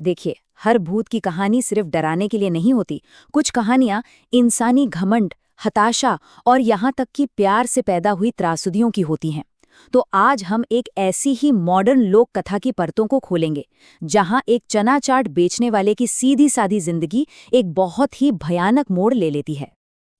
देखिए, हर भूत की कहानी सिर्फ डराने के लिए नहीं होती। कुछ कहानियां इंसानी घमंड, हताशा और यहाँ तक कि प्यार से पैदा हुई त्रासदियों की होती हैं। तो आज हम एक ऐसी ही मॉडर्न लोक कथा की परतों को खोलेंगे, जहां एक चना चाट बेचने वाले की सीधी सादी जिंदगी एक बहुत ही भयानक मोड़ ले लेती है।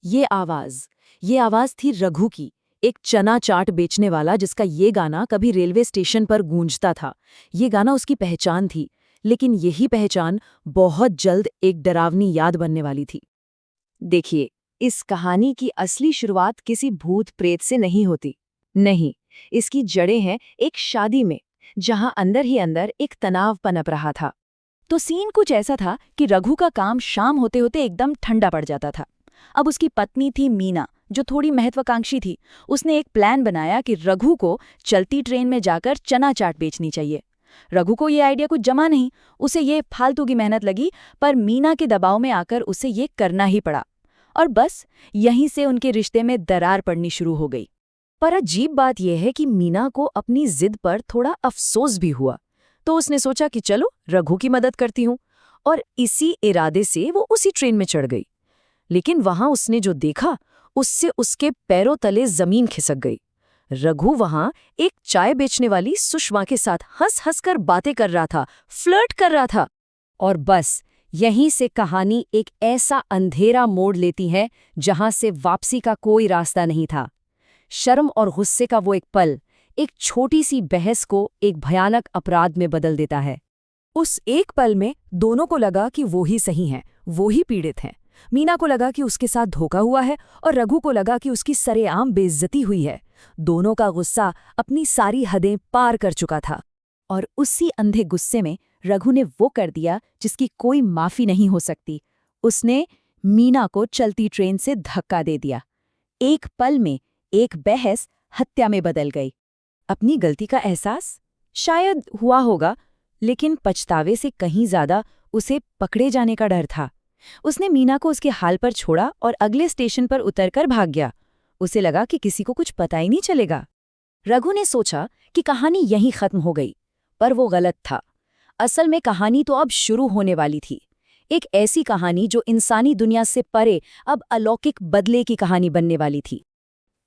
ये आवाज थी रघु की, एक चना चाट बेचने वाला जिसका ये गाना कभी रेलवे स्टेशन पर गूंजता था। ये गाना उसकी पहचान थी, लेकिन यही पहचान बहुत जल्द एक डरावनी याद बनने वाली थी। देखिए, इस कहानी की असली शुरुआत किसी भूत प्रेत से नहीं होती। नहीं, इसकी जड़ें हैं एक शादी में, जहां अंदर ही अंदर एक तनाव पनप रहा था। तो सीन कुछ ऐसा था कि रघु का काम शाम होते होते एकदम ठंडा पड़ जाता था। अब उसकी पत्नी थी मीना, जो थोड़ी महत्वाकांक्षी थी। उसने एक प्लान बनाया कि रघु को चलती ट्रेन में जाकर चना चाट बेचनी चाहिए। रघु को ये आइडिया कुछ जमा नहीं, उसे ये फालतू की मेहनत लगी, पर मीना के दबाव में आकर उसे ये करना ही पड़ा। और बस यहीं से उनके रिश्ते में दरार पड़नी शुरू हो गई। पर अजीब बात यह है कि मीना को अपनी जिद पर थोड़ा अफसोस भी हुआ। तो उसने सोचा कि चलो रघु की मदद करती हूँ, और इसी इरादे से वो उसी ट्रेन में चढ़ गई। लेकिन वहां उसने जो देखा, उससे उसके पैरों तले जमीन खिसक गई। रघु वहां एक चाय बेचने वाली सुषमा के साथ हंस हंस कर बातें कर रहा था, फ्लर्ट कर रहा था। और बस यहीं से कहानी एक ऐसा अंधेरा मोड़ लेती है जहां से वापसी का कोई रास्ता नहीं था। शर्म और गुस्से का वो एक पल एक छोटी सी बहस को एक भयानक अपराध में बदल देता है। उस एक पल में दोनों को लगा कि वो ही सही हैं, वो ही पीड़ित हैं। मीना को लगा कि उसके साथ धोखा हुआ है, और रघु को लगा कि उसकी सरेआम बेइज्जती हुई है। दोनों का गुस्सा अपनी सारी हदें पार कर चुका था। और उसी अंधे गुस्से में रघु ने वो कर दिया जिसकी कोई माफी नहीं हो सकती। उसने मीना को चलती ट्रेन से धक्का दे दिया। एक पल में एक बहस हत्या में बदल गई। अपनी गलती का एहसास शायद हुआ होगा, लेकिन पछतावे से कहीं ज्यादा उसे पकड़े जाने का डर था। उसने मीना को उसके हाल पर छोड़ा और अगले स्टेशन पर उतरकर भाग गया। उसे लगा कि किसी को कुछ पता ही नहीं चलेगा। रघु ने सोचा कि कहानी यहीं खत्म हो गई, पर वो गलत था। असल में कहानी तो अब शुरू होने वाली थी। एक ऐसी कहानी जो इंसानी दुनिया से परे अब अलौकिक बदले की कहानी बनने वाली थी।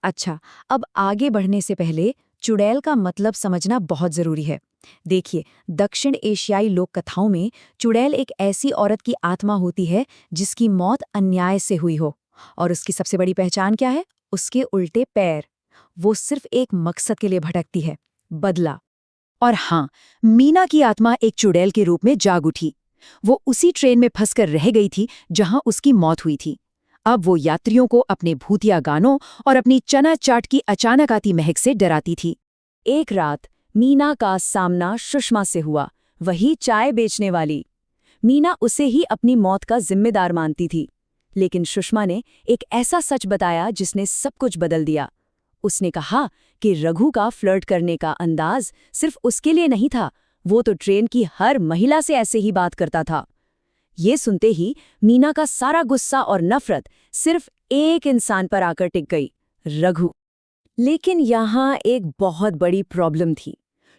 अच्छा, अब आगे बढ़ने से पहले चुड़ैल का मतलब समझना बहुत जरूरी है। देखिए, दक्षिण एशियाई लोक कथाओं में चुड़ैल एक ऐसी औरत की आत्मा होती है जिसकी मौत अन्याय से हुई हो। और उसकी सबसे बड़ी पहचान क्या है? उसके उल्टे पैर। वो सिर्फ एक मकसद के लिए भटकती है, बदला। और हाँ, मीना की आत्मा एक चुड़ैल के रूप में जाग उठी। वो उसी ट्रेन में फंसकर रह गई थी जहां उसकी मौत हुई थी। अब वो यात्रियों को अपने भूतिया गानों और अपनी चना चाट की अचानक आती महक से डराती थी। एक रात मीना का सामना सुषमा से हुआ, वही चाय बेचने वाली। मीना उसे ही अपनी मौत का जिम्मेदार मानती थी, लेकिन सुषमा ने एक ऐसा सच बताया जिसने सब कुछ बदल दिया। उसने कहा कि रघु का फ्लर्ट करने का अंदाज सिर्फ उसके लिए नहीं था, वो तो ट्रेन की हर महिला से ऐसे ही बात करता था। ये सुनते ही मीना का सारा गुस्सा और नफरत सिर्फ एक इंसान पर आकर टिक गई, रघु। लेकिन यहाँ एक बहुत बड़ी प्रॉब्लम थी।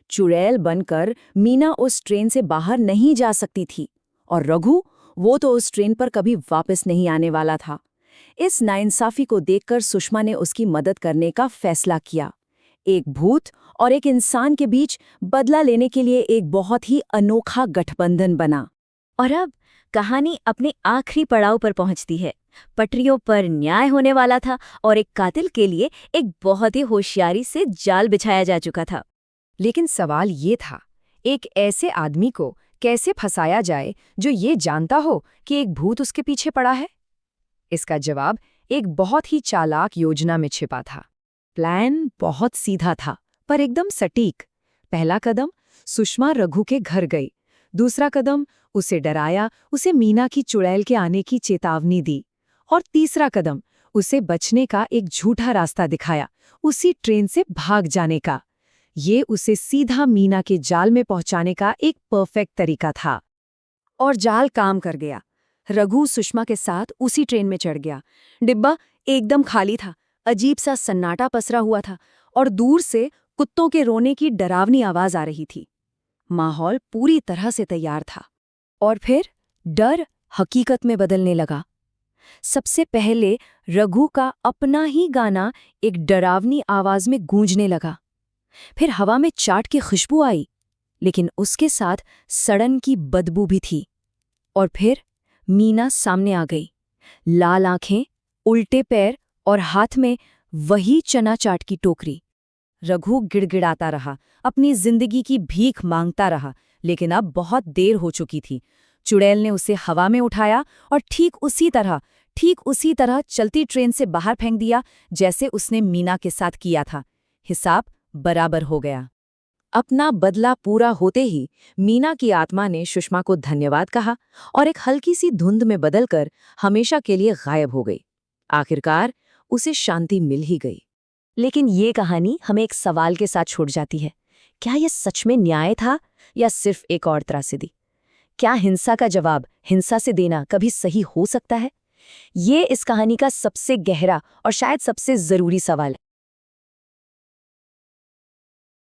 चुड़ैल बनकर मीना उस ट्रेन से बाहर नहीं जा सकती थी, और रघु, वो तो उस ट्रेन पर कभी वापस नहीं आने वाला था। इस नाइंसाफी को देखकर सुषमा ने उसकी मदद करने का फैसला किया। एक भूत और एक इंसान के बीच बदला लेने के लिए एक बहुत ही अनोखा गठबंधन बना। और अब कहानी अपने आखिरी पड़ाव पर पहुंचती है। पटरियों पर न्याय होने वाला था, और एक कातिल के लिए एक बहुत ही होशियारी से जाल बिछाया जा चुका था। लेकिन सवाल ये था, एक ऐसे आदमी को कैसे फंसाया जाए जो ये जानता हो कि एक भूत उसके पीछे पड़ा है? इसका जवाब एक बहुत ही चालाक योजना में छिपा था। प्लान बहुत सीधा था, पर एकदम सटीक। पहला कदम, सुषमा रघु के घर गई। दूसरा कदम, उसे डराया, उसे मीना की चुड़ैल के आने की चेतावनी दी। और तीसरा कदम, उसे बचने का एक झूठा रास्ता दिखाया, उसी ट्रेन से भाग जाने का। ये उसे सीधा मीना के जाल में पहुंचाने का एक परफेक्ट तरीका था। और जाल काम कर गया। रघु सुषमा के साथ उसी ट्रेन में चढ़ गया। डिब्बा एकदम खाली था, अजीब सा सन्नाटा पसरा हुआ था, और दूर से कुत्तों के रोने की डरावनी आवाज आ रही थी। माहौल पूरी तरह से तैयार था। और फिर डर हकीकत में बदलने लगा। सबसे पहले रघु का अपना ही गाना एक डरावनी आवाज में गूंजने लगा। फिर हवा में चाट की खुशबू आई, लेकिन उसके साथ सड़न की बदबू भी थी। और फिर मीना सामने आ गई, लाल आंखें, उल्टे पैर और हाथ में वही चना चाट की टोकरी। रघु गिड़गिड़ाता रहा, अपनी जिंदगी की भीख मांगता रहा, लेकिन अब बहुत देर हो चुकी थी। चुड़ैल ने उसे हवा में उठाया और ठीक उसी तरह चलती ट्रेन से बाहर फेंक दिया, जैसे उसने मीना के साथ किया था। हिसाब बराबर हो गया। अपना बदला पूरा होते ही मीना की आत्मा ने सुषमा को धन्यवाद कहा और एक हल्की सी धुंध में बदलकर हमेशा के लिए गायब हो गई। आखिरकार उसे शांति मिल ही गई। लेकिन ये कहानी हमें एक सवाल के साथ छोड़ जाती है। क्या यह सच में न्याय था या सिर्फ एक और त्रासदी? क्या हिंसा का जवाब हिंसा से देना कभी सही हो सकता है? ये इस कहानी का सबसे गहरा और शायद सबसे जरूरी सवाल है।